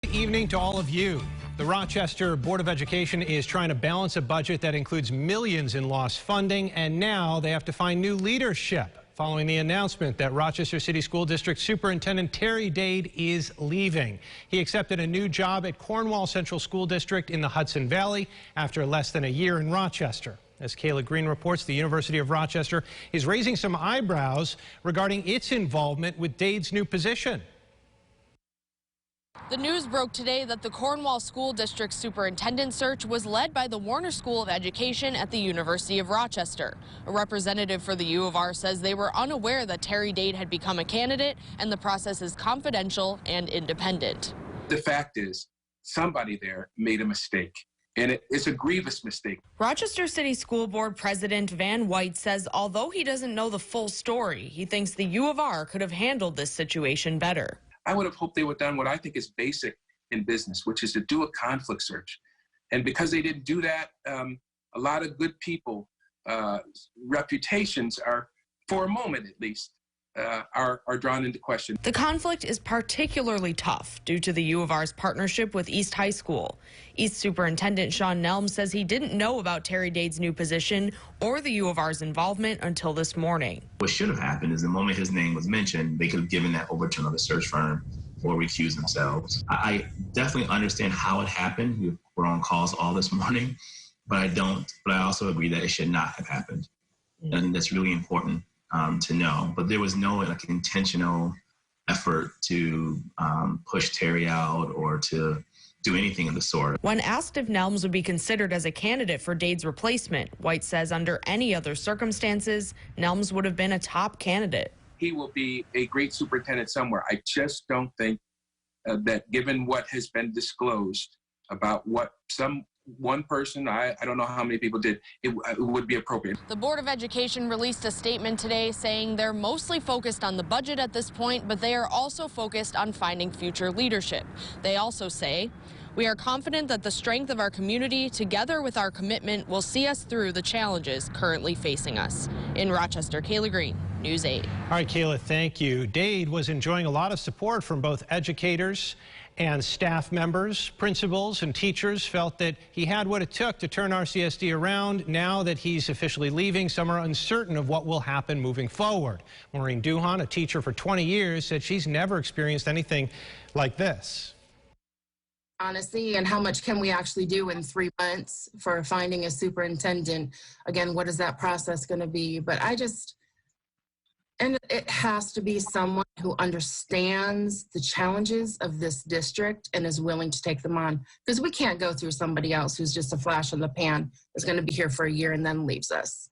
Good evening to all of you. The Rochester Board of Education is trying to balance a budget that includes millions in lost funding, and now they have to find new leadership following the announcement that Rochester City School District Superintendent Terry Dade is leaving. He accepted a new job at Cornwall Central School District in the Hudson Valley after less than a year in Rochester. As Kayla Green reports, the University of Rochester is raising some eyebrows regarding its involvement with Dade's new position. The news broke today that the Cornwall School District superintendent search was led by the Warner School of Education at the University of Rochester. A representative for the U of R says they were unaware that Terry Dade had become a candidate, and the process is confidential and independent. The fact is, somebody there made a mistake, and it's a grievous mistake. Rochester City School Board President Van White says although he doesn't know the full story, he thinks the U of R could have handled this situation better. I would have hoped they would have done what I think is basic in business, which is to do a conflict search. And because they didn't do that, a lot of good people, reputations are, for a moment at least, are drawn into question. The conflict is particularly tough due to the U of R's partnership with East High School. East Superintendent Sean Nelm says he didn't know about Terry Dade's new position or the U of R's involvement until this morning. What should have happened is the moment his name was mentioned, they could have given that over to another search firm or recused themselves. I definitely understand how it happened. We were on calls all this morning, but I also agree that it should not have happened. And that's really important to know. But there was no intentional effort to push Terry out or to do anything of the sort. When asked if Nelms would be considered as a candidate for Dade's replacement, White says under any other circumstances, Nelms would have been a top candidate. He will be a great superintendent somewhere. I just don't think that given what has been disclosed about what one person, I don't know how many people did, it would be appropriate. The Board of Education released a statement today saying they're mostly focused on the budget at this point, but they are also focused on finding future leadership. They also say, "We are confident that the strength of our community, together with our commitment, will see us through the challenges currently facing us." In Rochester, Kayla Green, News 8. All right, Kayla, thank you. Dade was enjoying a lot of support from both educators and staff members. Principals and teachers felt that he had what it took to turn RCSD around. Now that he's officially leaving, some are uncertain of what will happen moving forward. Maureen Duhan, a teacher for 20 years, said she's never experienced anything like this. Honestly, and how much can we actually do in 3 months for finding a superintendent? Again, what is that process going to be? But and it has to be someone who understands the challenges of this district and is willing to take them on. Because we can't go through somebody else who's just a flash in the pan, that's going to be here for a year and then leaves us.